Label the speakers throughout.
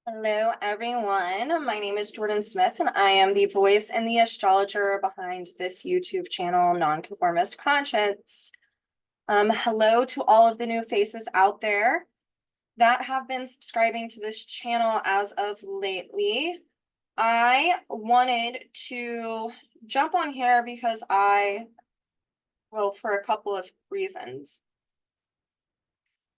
Speaker 1: Hello, everyone. My name is Jordyn Smith, and I am the voice and the astrologer behind this YouTube channel, Nonconformist Conscience. Hello to all of the new faces out there that have been subscribing to this channel as of lately. I wanted to jump on here because for a couple of reasons.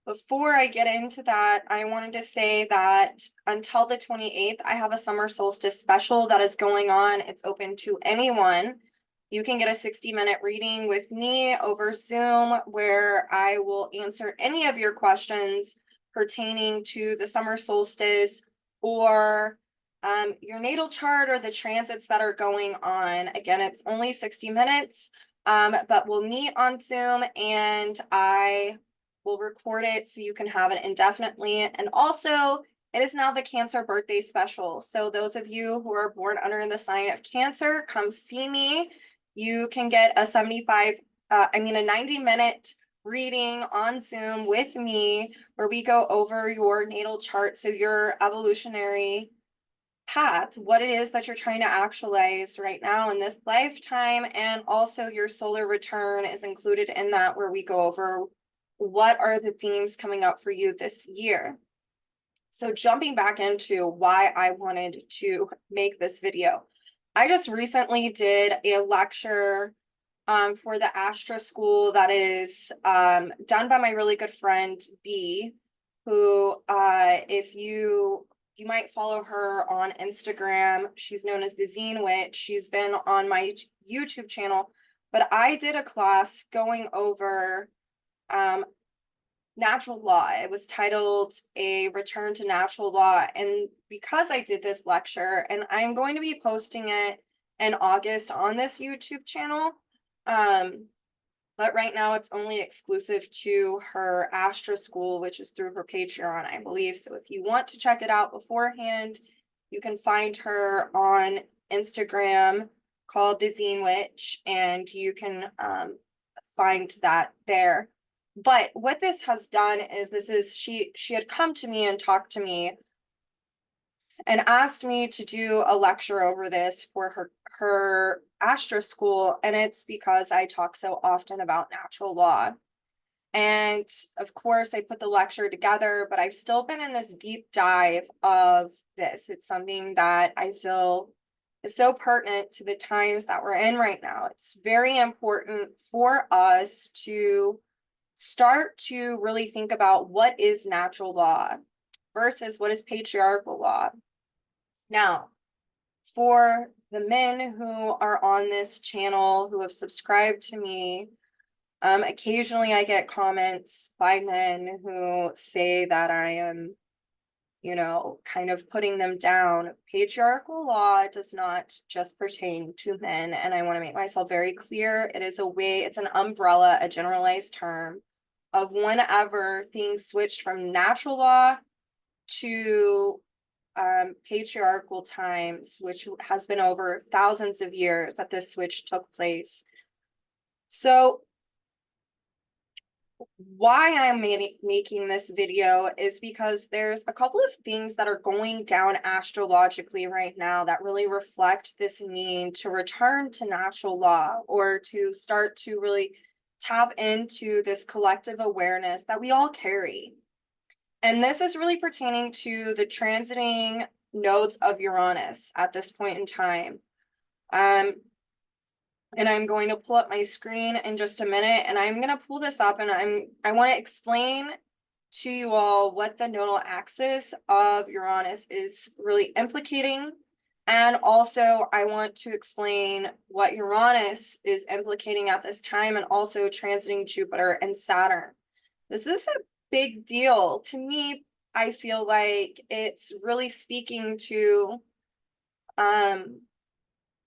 Speaker 1: Before I get into that, I wanted to say that until the 28th, I have a summer solstice special that is going on. It's open to anyone. You can get a 60-minute reading with me over Zoom where I will answer any of your questions pertaining to the summer solstice or your natal chart or the transits that are going on. Again, it's only 60 minutes, but we'll meet on Zoom and we'll record it so you can have it indefinitely. And also, it is now the Cancer birthday special. So those of you who are born under the sign of Cancer, come see me. You can get a 90-minute reading on Zoom with me where we go over your natal chart. So your evolutionary path, what it is that you're trying to actualize right now in this lifetime, and also your solar return is included in that, where we go over what are the themes coming up for you this year. So jumping back into why I wanted to make this video. I just recently did a lecture for the Astra School that is done by my really good friend B, who if you might follow her on Instagram. She's known as the Zine Witch. She's been on my YouTube channel, but I did a class going over natural law. It was titled A Return to Natural Law. And because I did this lecture, and I'm going to be posting it in August on this YouTube channel, but right now it's only exclusive to her Astra School, which is through her Patreon, I believe. So if you want to check it out beforehand, you can find her on Instagram called the Zine Witch, and you can find that there. But what this has done is she had come to me and talked to me and asked me to do a lecture over this for her Astra School, and it's because I talk so often about natural law. And of course, I put the lecture together, but I've still been in this deep dive of this. It's something that I feel is so pertinent to the times that we're in right now. It's very important for us to start to really think about what is natural law versus what is patriarchal law. Now, for the men who are on this channel who have subscribed to me, occasionally I get comments by men who say that I am, kind of putting them down. Patriarchal law does not just pertain to men, and I want to make myself very clear. It is it's an umbrella, a generalized term of whenever things switched from natural law to patriarchal times, which has been over thousands of years that this switch took place. So why I'm making this video is because there's a couple of things that are going down astrologically right now that really reflect this need to return to natural law, or to start to really tap into this collective awareness that we all carry. And this is really pertaining to the transiting nodes of Uranus at this point in time. And I'm going to pull up my screen in just a minute, and I'm going to pull this up, and I want to explain to you all what the nodal axis of Uranus is really implicating. And also I want to explain what Uranus is implicating at this time, and also transiting Jupiter and Saturn. This is a big deal to me. I feel like it's really speaking to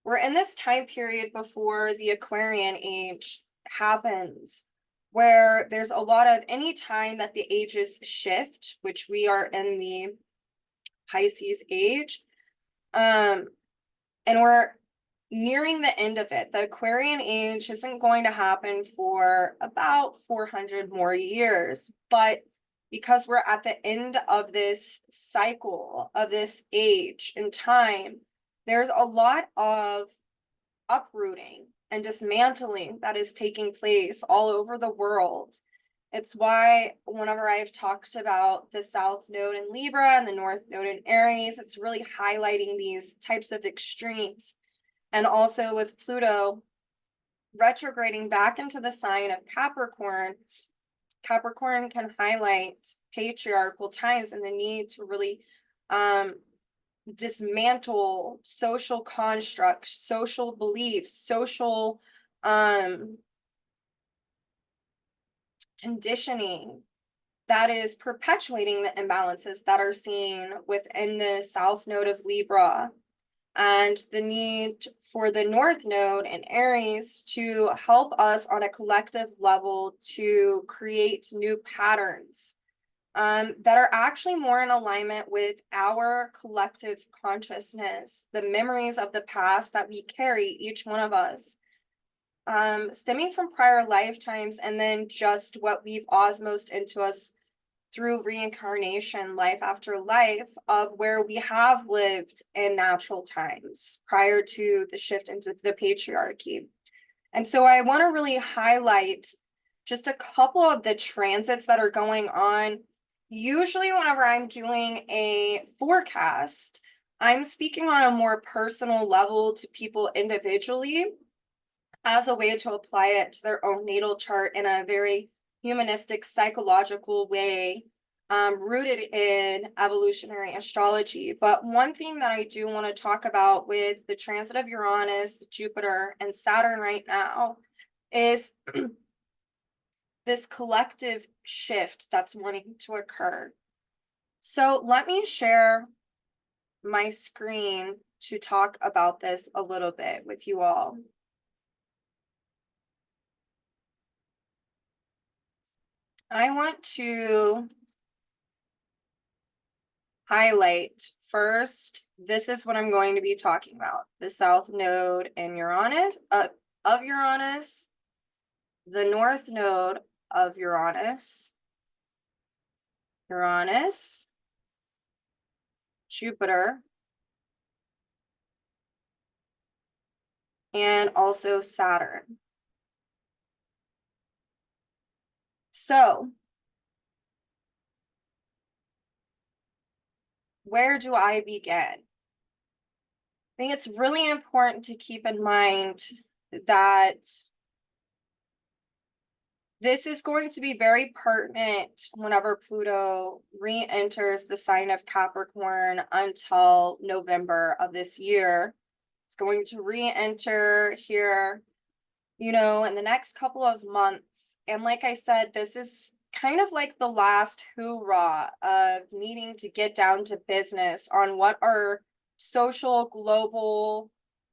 Speaker 1: we're in this time period before the Aquarian age happens, where there's a lot of, any time that the ages shift, which we are in the Pisces age, and we're nearing the end of it. The Aquarian age isn't going to happen for about 400 more years, but because we're at the end of this cycle, of this age and time. There's a lot of uprooting and dismantling that is taking place all over the world. It's why whenever I've talked about the South Node in Libra and the North Node in Aries, it's really highlighting these types of extremes. And also with Pluto retrograding back into the sign of Capricorn, Capricorn can highlight patriarchal times and the need to really dismantle social constructs, social beliefs, social conditioning that is perpetuating the imbalances that are seen within the South Node of Libra, and the need for the North Node in Aries to help us on a collective level to create new patterns that are actually more in alignment with our collective consciousness, the memories of the past that we carry, each one of us, stemming from prior lifetimes, and then just what we've osmosed into us through reincarnation, life after life, of where we have lived in natural times prior to the shift into the patriarchy. And so I want to really highlight just a couple of the transits that are going on. Usually whenever I'm doing a forecast, I'm speaking on a more personal level to people individually as a way to apply it to their own natal chart in a very humanistic, psychological way, rooted in evolutionary astrology. But one thing that I do want to talk about with the transit of Uranus, Jupiter, and Saturn right now is this collective shift that's wanting to occur. So let me share my screen to talk about this a little bit with you all. I want to highlight first, this is what I'm going to be talking about. The South Node in Uranus, of Uranus, the North Node of Uranus, Uranus, Jupiter, and also Saturn. So, where do I begin? I think it's really important to keep in mind that this is going to be very pertinent whenever Pluto re-enters the sign of Capricorn until November of this year. It's going to re-enter here, in the next couple of months. And like I said, this is kind of like the last hoorah of needing to get down to business on what our social global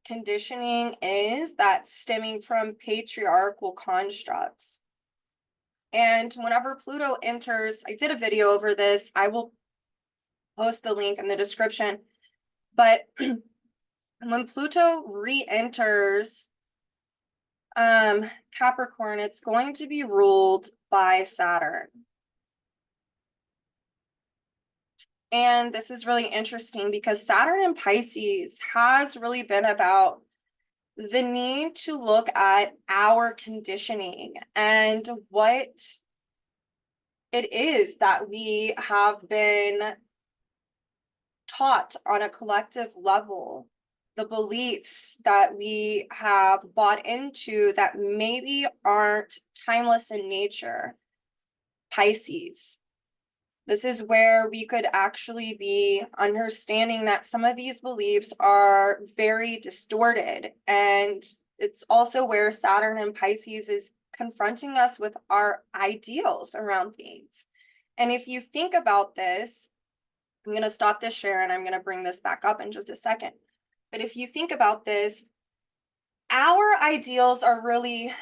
Speaker 1: conditioning is that's stemming from patriarchal constructs. And whenever Pluto enters, I did a video over this. I will post the link in the description. But when Pluto re-enters Capricorn, it's going to be ruled by Saturn. And this is really interesting because Saturn in Pisces has really been about the need to look at our conditioning and what it is that we have been taught on a collective level, the beliefs that we have bought into that maybe aren't timeless in nature. Pisces. This is where we could actually be understanding that some of these beliefs are very distorted. And it's also where Saturn and Pisces is confronting us with our ideals around things. And if you think about this, I'm going to stop this share and I'm going to bring this back up in just a second. But if you think about this, our ideals are really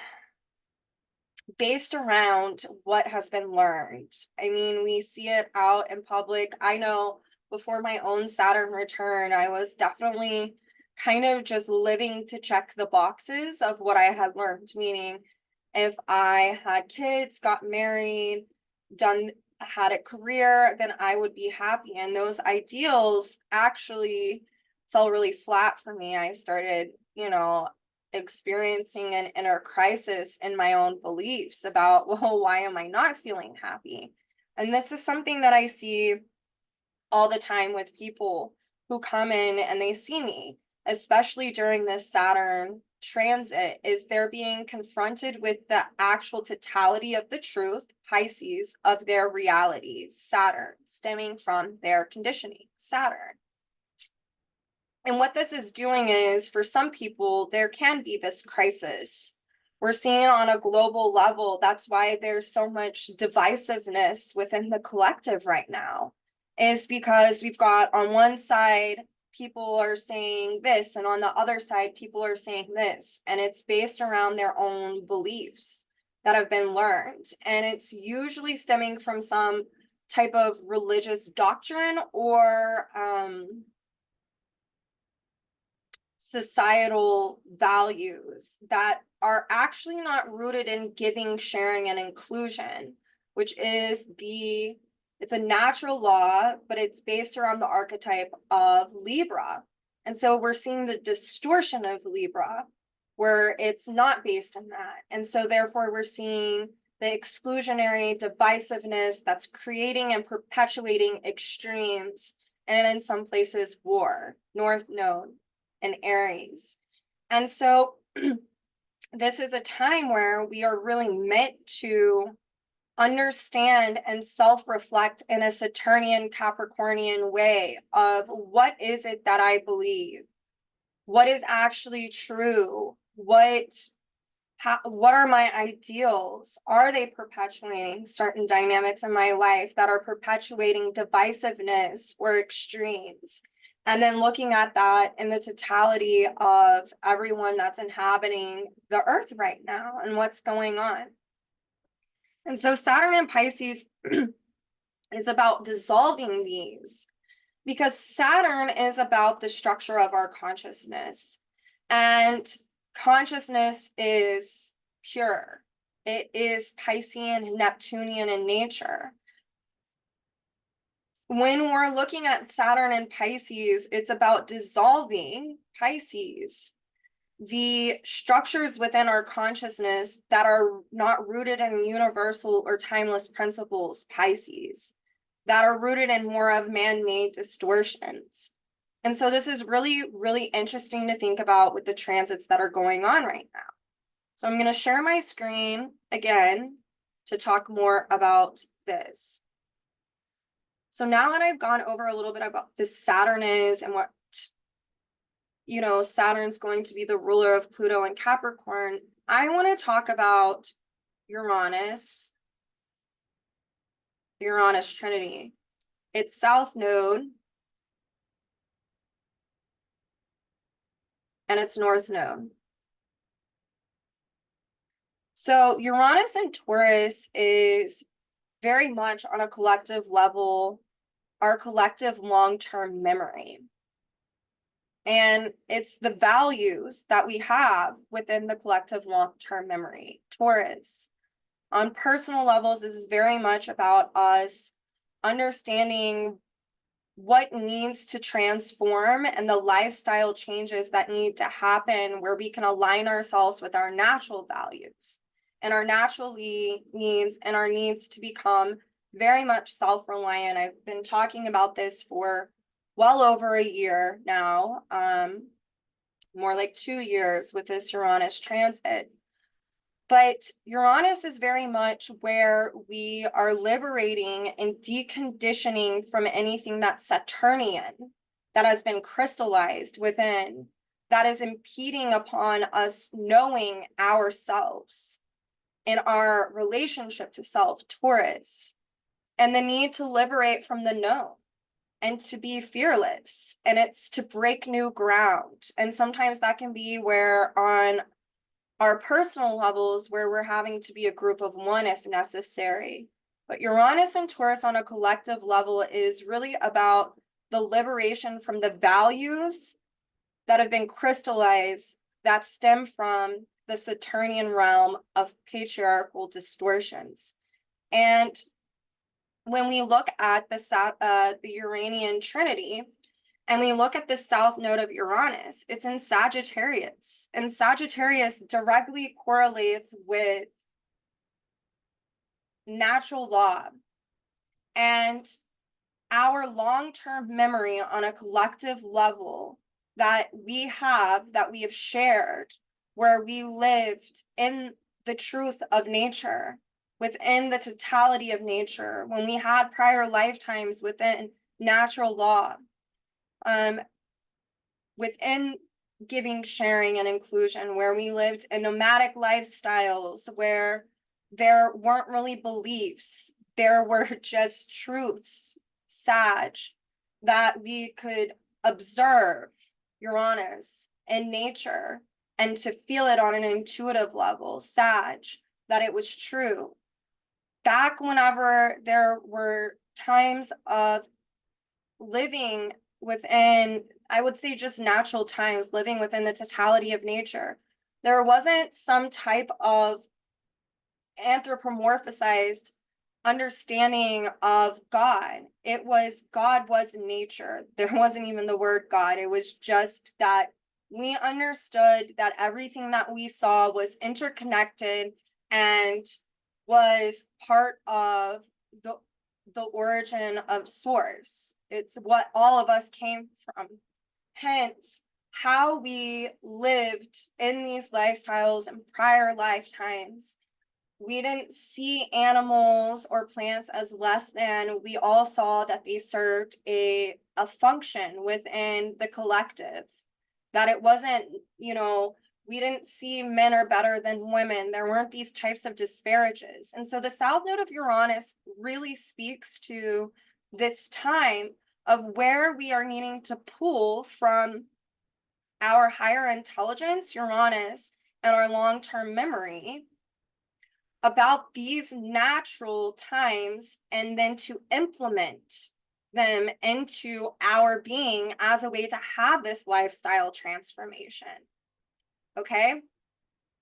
Speaker 1: based around what has been learned. I mean, we see it out in public. I know before my own Saturn return, I was definitely kind of just living to check the boxes of what I had learned, meaning if I had kids, got married, had a career, then I would be happy. And those ideals actually fell really flat for me. I started, experiencing an inner crisis in my own beliefs about, well, why am I not feeling happy? And this is something that I see all the time with people who come in and they see me, especially during this Saturn transit, is they're being confronted with the actual totality of the truth, Pisces, of their realities, Saturn, stemming from their conditioning, Saturn. And what this is doing is, for some people, there can be this crisis. We're seeing on a global level, that's why there's so much divisiveness within the collective right now, is because we've got on one side, people are saying this, and on the other side, people are saying this, and it's based around their own beliefs that have been learned. And it's usually stemming from some type of religious doctrine or societal values that are actually not rooted in giving, sharing, and inclusion, which is it's a natural law, but it's based around the archetype of Libra. And so we're seeing the distortion of Libra, where it's not based in that. And so therefore we're seeing the exclusionary divisiveness that's creating and perpetuating extremes, and in some places war, North Node and Aries. And so this is a time where we are really meant to understand and self-reflect in a Saturnian Capricornian way of, what is it that I believe? What is actually true? What are my ideals? Are they perpetuating certain dynamics in my life that are perpetuating divisiveness or extremes? And then looking at that in the totality of everyone that's inhabiting the earth right now and what's going on. And so Saturn in Pisces is about dissolving these, because Saturn is about the structure of our consciousness. And consciousness is pure. It is Piscean, Neptunian in nature. When we're looking at Saturn and Pisces, it's about dissolving, Pisces, the structures within our consciousness that are not rooted in universal or timeless principles, Pisces, that are rooted in more of man-made distortions. And so this is really, really interesting to think about with the transits that are going on right now. So I'm going to share my screen again to talk more about this. So now that I've gone over a little bit about this Saturn is and what, Saturn's going to be the ruler of Pluto and Capricorn, I want to talk about Uranus Trinity. It's South Node and it's North Node. So Uranus and Taurus is very much on a collective level, our collective long-term memory. And it's the values that we have within the collective long-term memory. Taurus, on personal levels, this is very much about us understanding what needs to transform and the lifestyle changes that need to happen, where we can align ourselves with our natural values and our natural needs, and our needs to become very much self-reliant. I've been talking about this for well over a year now, more like 2 years with this Uranus transit. But Uranus is very much where we are liberating and deconditioning from anything that's Saturnian, that has been crystallized within, that is impeding upon us knowing ourselves in our relationship to self, Taurus, and the need to liberate from the known and to be fearless. And it's to break new ground. And sometimes that can be where on our personal levels, where we're having to be a group of one if necessary. But Uranus and Taurus on a collective level is really about the liberation from the values that have been crystallized that stem from the Saturnian realm of patriarchal distortions. And when we look at the Uranian trinity, and we look at the south node of Uranus, it's in Sagittarius, and Sagittarius directly correlates with natural law and our long-term memory on a collective level that we have shared, where we lived in the truth of nature, within the totality of nature, when we had prior lifetimes within natural law, within giving, sharing, and inclusion, where we lived in nomadic lifestyles, where there weren't really beliefs, there were just truths, that we could observe Uranus in nature and to feel it on an intuitive level, that it was true. Back whenever there were times of living within, I would say just natural times, living within the totality of nature, there wasn't some type of anthropomorphized understanding of God. God was nature. There wasn't even the word God. It was just that we understood that everything that we saw was interconnected and was part of the origin of source. It's what all of us came from. Hence, how we lived in these lifestyles in prior lifetimes. We didn't see animals or plants as less than. We all saw that they served a function within the collective, that it wasn't, we didn't see men are better than women. There weren't these types of disparages. And so the south node of Uranus really speaks to this time of where we are needing to pull from our higher intelligence, Uranus, and our long-term memory about these natural times, and then to implement them into our being as a way to have this lifestyle transformation. Okay?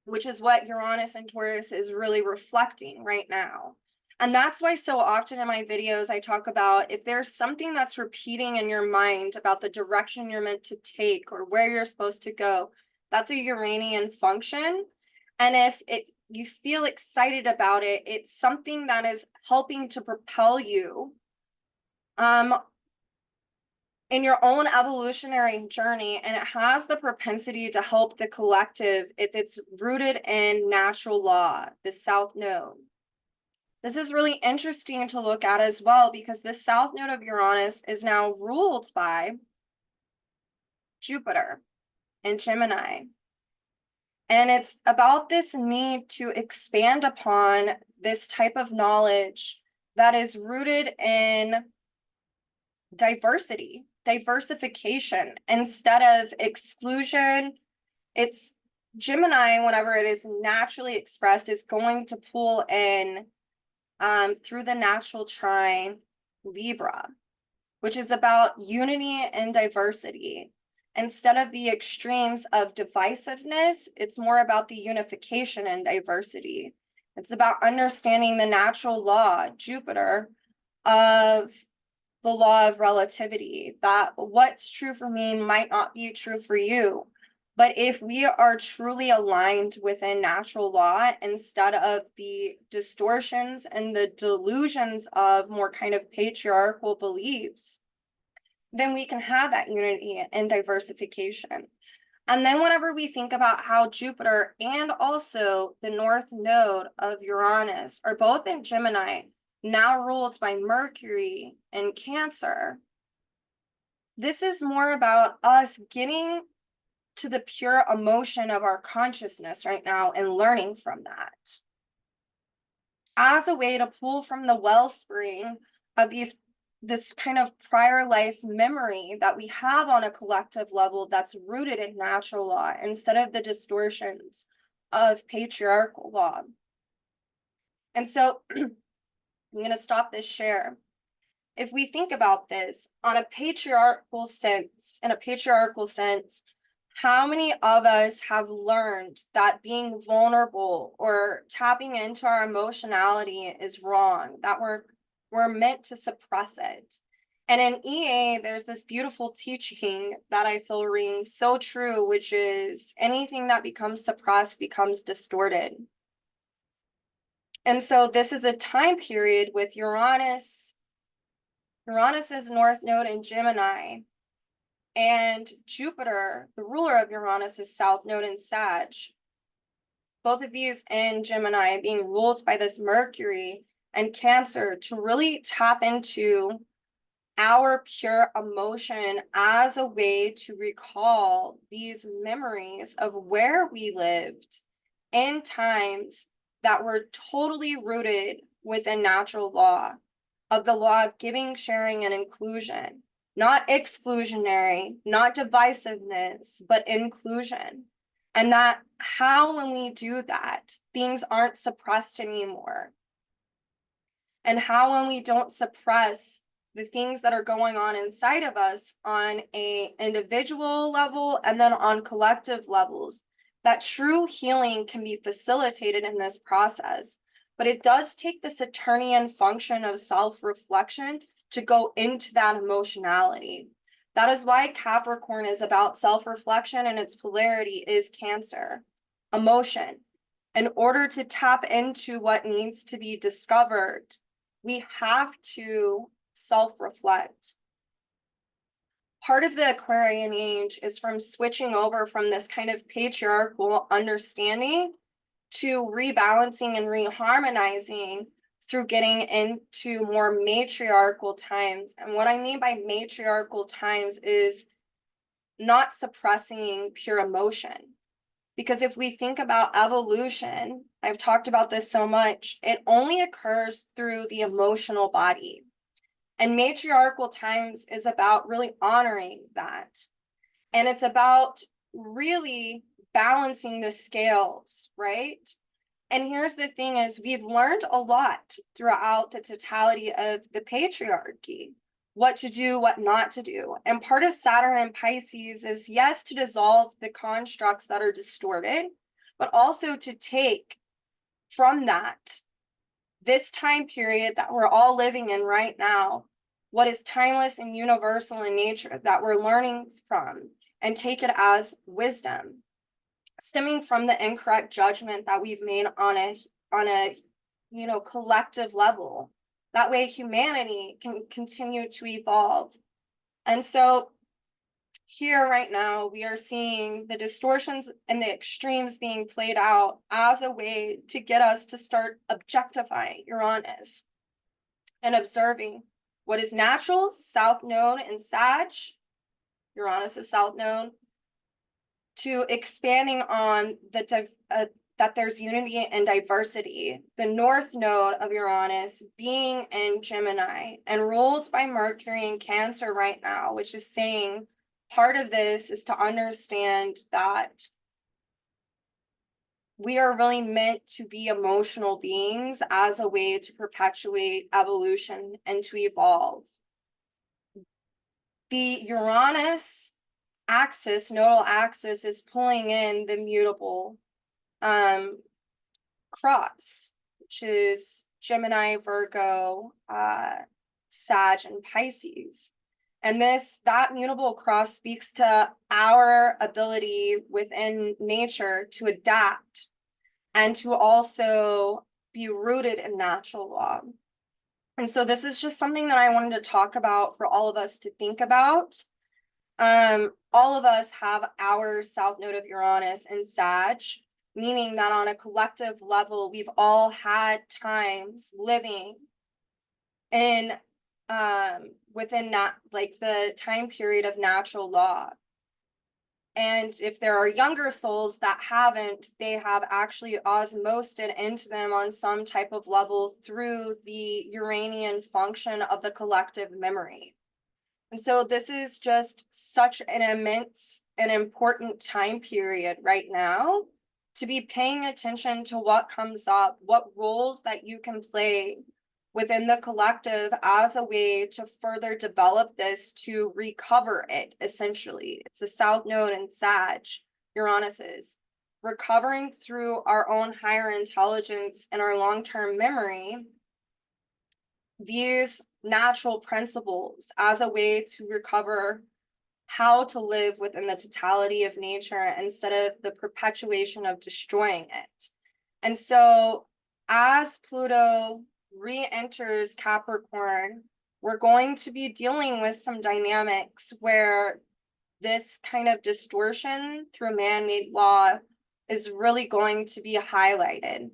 Speaker 1: Which is what Uranus and Taurus is really reflecting right now. And that's why so often in my videos, I talk about if there's something that's repeating in your mind about the direction you're meant to take or where you're supposed to go, that's a Uranian function. And if you feel excited about it, it's something that is helping to propel you in your own evolutionary journey, and it has the propensity to help the collective if it's rooted in natural law, the south node. This is really interesting to look at as well, because the south node of Uranus is now ruled by Jupiter in Gemini. And it's about this need to expand upon this type of knowledge that is rooted in diversification instead of exclusion. It's Gemini, whenever it is naturally expressed, is going to pull in through the natural trine Libra, which is about unity and diversity. Instead of the extremes of divisiveness, it's more about the unification and diversity. It's about understanding the natural law, Jupiter, of the law of relativity, that what's true for me might not be true for you. But if we are truly aligned within natural law, instead of the distortions and the delusions of more kind of patriarchal beliefs, then we can have that unity and diversification. And then whenever we think about how Jupiter and also the north node of Uranus are both in Gemini, now ruled by Mercury in Cancer, this is more about us getting to the pure emotion of our consciousness right now and learning from that as a way to pull from the wellspring of this kind of prior life memory that we have on a collective level that's rooted in natural law instead of the distortions of patriarchal law. And so I'm going to stop this share. If we think about this on a patriarchal sense, how many of us have learned that being vulnerable or tapping into our emotionality is wrong, that we're We're meant to suppress it. And in EA, there's this beautiful teaching that I feel rings so true, which is anything that becomes suppressed becomes distorted. And so this is a time period with Uranus's north node in Gemini, and Jupiter, the ruler of Uranus's south node in Sag. Both of these in Gemini being ruled by this Mercury and Cancer to really tap into our pure emotion as a way to recall these memories of where we lived in times that were totally rooted within natural law, of the law of giving, sharing, and inclusion, not exclusionary, not divisiveness, but inclusion. And that how, when we do that, things aren't suppressed anymore. And how, when we don't suppress the things that are going on inside of us on a individual level and then on collective levels, that true healing can be facilitated in this process. But it does take the Saturnian function of self-reflection to go into that emotionality. That is why Capricorn is about self-reflection, and its polarity is Cancer, emotion. In order to tap into what needs to be discovered, we have to self-reflect. Part of the Aquarian age is from switching over from this kind of patriarchal understanding to rebalancing and reharmonizing through getting into more matriarchal times. And what I mean by matriarchal times is not suppressing pure emotion. Because if we think about evolution, I've talked about this so much, it only occurs through the emotional body. And matriarchal times is about really honoring that. And it's about really balancing the scales, right? And here's the thing is, we've learned a lot throughout the totality of the patriarchy, what to do, what not to do. And part of Saturn and Pisces is, yes, to dissolve the constructs that are distorted, but also to take from that, this time period that we're all living in right now, what is timeless and universal in nature that we're learning from, and take it as wisdom, stemming from the incorrect judgment that we've made on a collective level. That way humanity can continue to evolve. And so here right now, we are seeing the distortions and the extremes being played out as a way to get us to start objectifying Uranus and observing what is natural, south node in Sag, Uranus' south node, to expanding on that there's unity and diversity. The north node of Uranus being in Gemini and ruled by Mercury in Cancer right now, which is saying part of this is to understand that we are really meant to be emotional beings as a way to perpetuate evolution and to evolve. The Uranus axis, nodal axis, is pulling in the mutable cross, which is Gemini, Virgo, Sag, and Pisces. And that mutable cross speaks to our ability within nature to adapt and to also be rooted in natural law. And so this is just something that I wanted to talk about for all of us to think about. All of us have our south node of Uranus in Sag, meaning that on a collective level, we've all had times living in within that, like the time period of natural law. And if there are younger souls that haven't, they have actually osmosed it into them on some type of level through the Uranian function of the collective memory. And so this is just such an immense and important time period right now to be paying attention to what comes up, what roles that you can play within the collective as a way to further develop this, to recover it, essentially. It's the south node in Sag, Uranus's. Recovering through our own higher intelligence and our long-term memory, these natural principles as a way to recover how to live within the totality of nature instead of the perpetuation of destroying it. And so as Pluto re-enters Capricorn, we're going to be dealing with some dynamics where this kind of distortion through man-made law is really going to be highlighted.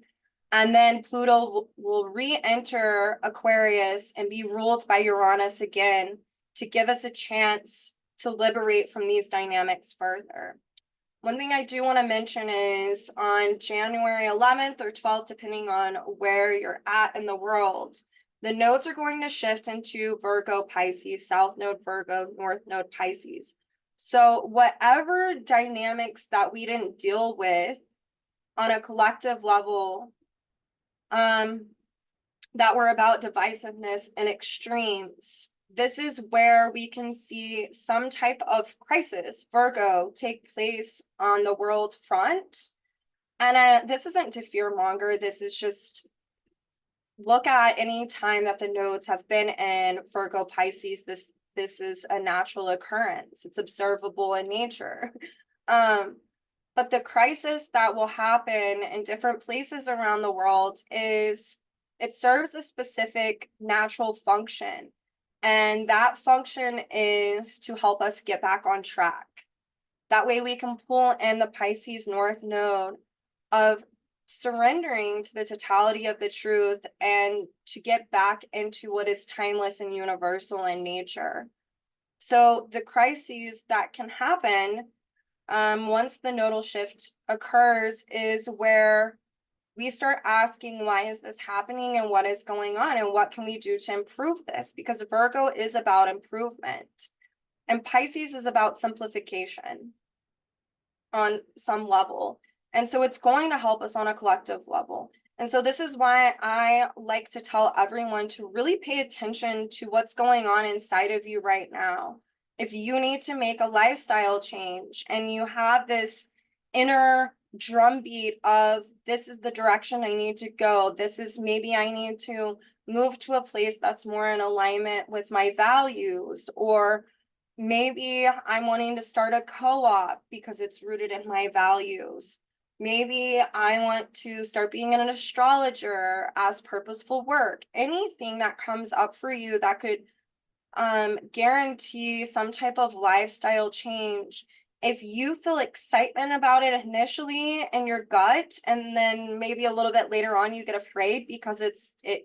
Speaker 1: And then Pluto will re-enter Aquarius and be ruled by Uranus again to give us a chance to liberate from these dynamics further. One thing I do want to mention is on January 11th or 12th, depending on where you're at in the world, the nodes are going to shift into Virgo Pisces, South Node Virgo, North Node Pisces. So whatever dynamics that we didn't deal with on a collective level, that were about divisiveness and extremes, this is where we can see some type of crisis, Virgo, take place on the world front. And this isn't to fearmonger, this is just look at any time that the nodes have been in Virgo Pisces, this is a natural occurrence. It's observable in nature. But the crisis that will happen in different places around the world is it serves a specific natural function. And that function is to help us get back on track. That way we can pull in the Pisces North Node of surrendering to the totality of the truth and to get back into what is timeless and universal in nature. So the crises that can happen once the nodal shift occurs is where we start asking, why is this happening and what is going on and what can we do to improve this? Because Virgo is about improvement and Pisces is about simplification on some level. And so it's going to help us on a collective level. And so this is why I like to tell everyone to really pay attention to what's going on inside of you right now. If you need to make a lifestyle change and you have this inner drumbeat of this is the direction I need to go, this is maybe I need to move to a place that's more in alignment with my values, or maybe I'm wanting to start a co-op because it's rooted in my values. Maybe I want to start being an astrologer as purposeful work. Anything that comes up for you that could guarantee some type of lifestyle change. If you feel excitement about it initially in your gut, and then maybe a little bit later on you get afraid because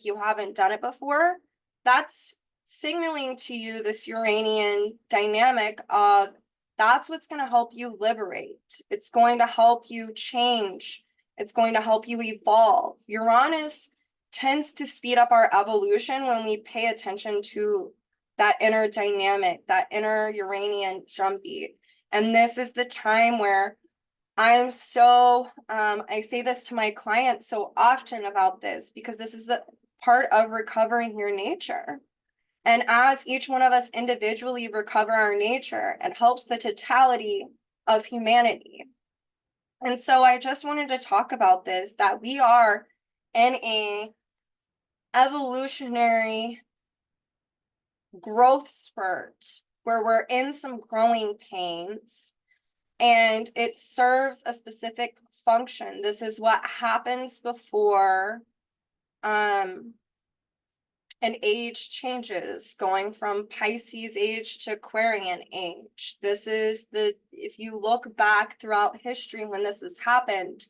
Speaker 1: you haven't done it before, that's signaling to you this Uranian dynamic of that's what's going to help you liberate. It's going to help you change. It's going to help you evolve. Uranus tends to speed up our evolution when we pay attention to that inner dynamic, that inner Uranian drumbeat. And this is the time where I'm so, I say this to my clients so often about this, because this is a part of recovering your nature. And as each one of us individually recover our nature, it helps the totality of humanity. And so I just wanted to talk about this, that we are in a evolutionary growth spurt where we're in some growing pains and it serves a specific function. This is what happens before an age changes, going from Pisces age to Aquarian age. This is if you look back throughout history when this has happened,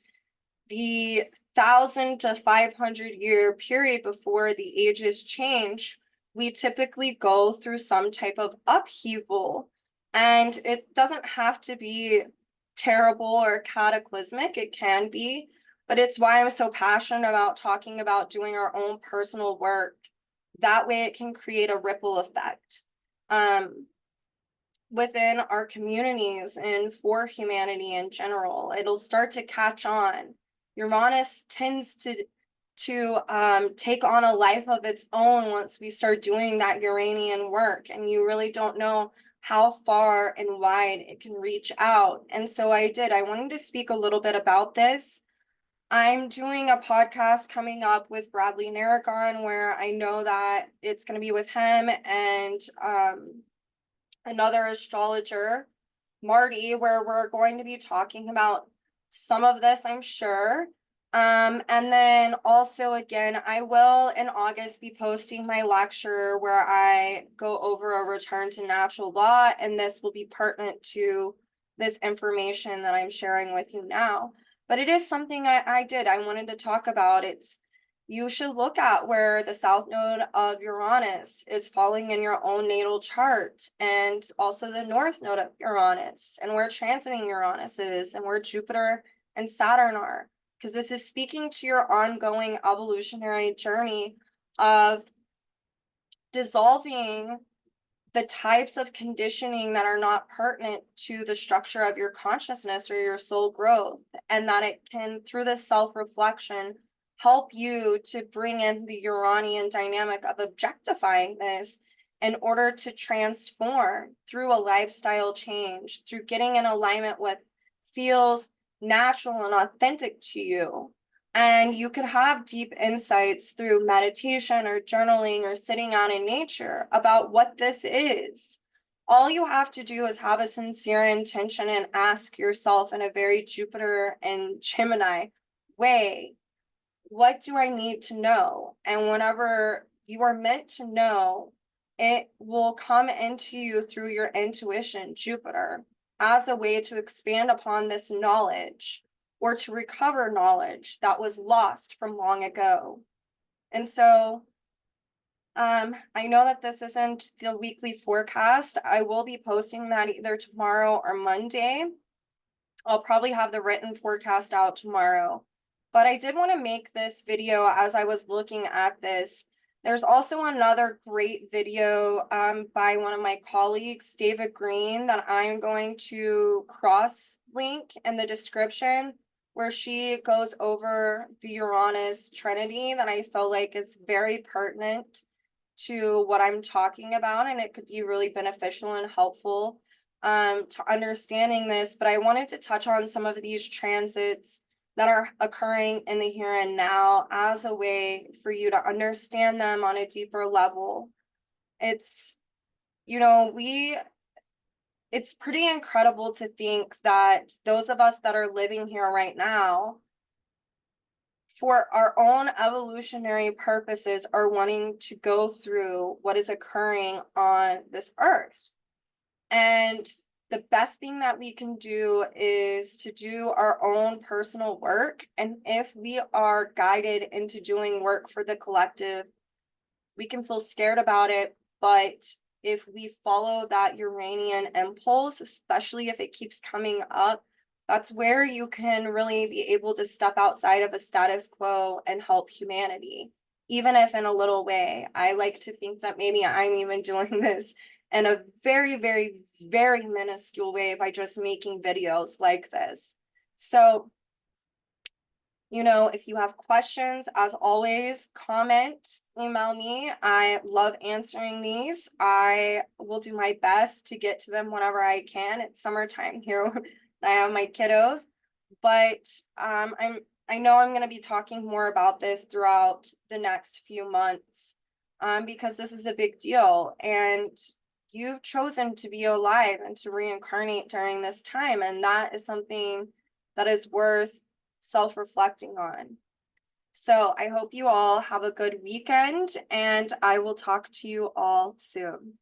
Speaker 1: the 1,000 to 500 year period before the ages change, we typically go through some type of upheaval. And it doesn't have to be terrible or cataclysmic, it can be, but it's why I'm so passionate about talking about doing our own personal work. That way it can create a ripple effect within our communities and for humanity in general. It'll start to catch on. Uranus tends to take on a life of its own once we start doing that Uranian work, and you really don't know how far and wide it can reach out. And so I wanted to speak a little bit about this. I'm doing a podcast coming up with Bradley Narragon where I know that it's going to be with him and another astrologer, Marty, where we're going to be talking about some of this, I'm sure. And then also, again, I will in August be posting my lecture where I go over a return to natural law, and this will be pertinent to this information that I'm sharing with you now. But it is something I wanted to talk about. You should look at where the south node of Uranus is falling in your own natal chart, and also the north node of Uranus, and where transiting Uranus is, and where Jupiter and Saturn are, because this is speaking to your ongoing evolutionary journey of dissolving the types of conditioning that are not pertinent to the structure of your consciousness or your soul growth, and that it can, through this self-reflection, help you to bring in the Uranian dynamic of objectifying this in order to transform through a lifestyle change, through getting in alignment with feels natural and authentic to you. And you could have deep insights through meditation or journaling or sitting out in nature about what this is. All you have to do is have a sincere intention and ask yourself in a very Jupiter and Gemini way, what do I need to know? And whenever you are meant to know, it will come into you through your intuition, Jupiter, as a way to expand upon this knowledge or to recover knowledge that was lost from long ago. And so I know that this isn't the weekly forecast. I will be posting that either tomorrow or Monday. I'll probably have the written forecast out tomorrow. But I did want to make this video as I was looking at this. There's also another great video by one of my colleagues, Deva Green, that I'm going to cross-link in the description, where she goes over the Uranus Trinity that I feel like is very pertinent to what I'm talking about, and it could be really beneficial and helpful to understanding this. But I wanted to touch on some of these transits that are occurring in the here and now as a way for you to understand them on a deeper level. It's, you know, it's pretty incredible to think that those of us that are living here right now, for our own evolutionary purposes, are wanting to go through what is occurring on this earth. And the best thing that we can do is to do our own personal work. And if we are guided into doing work for the collective, we can feel scared about it. But if we follow that Uranian impulse, especially if it keeps coming up, that's where you can really be able to step outside of a status quo and help humanity, even if in a little way. I like to think that maybe I'm even doing this in a very, very, very minuscule way by just making videos like this. So, you know, if you have questions, as always, comment, email me. I love answering these. I will do my best to get to them whenever I can. It's summertime here. I have my kiddos, but I know I'm going to be talking more about this throughout the next few months, because this is a big deal, and you've chosen to be alive and to reincarnate during this time, and that is something that is worth self-reflecting on. So I hope you all have a good weekend, and I will talk to you all soon.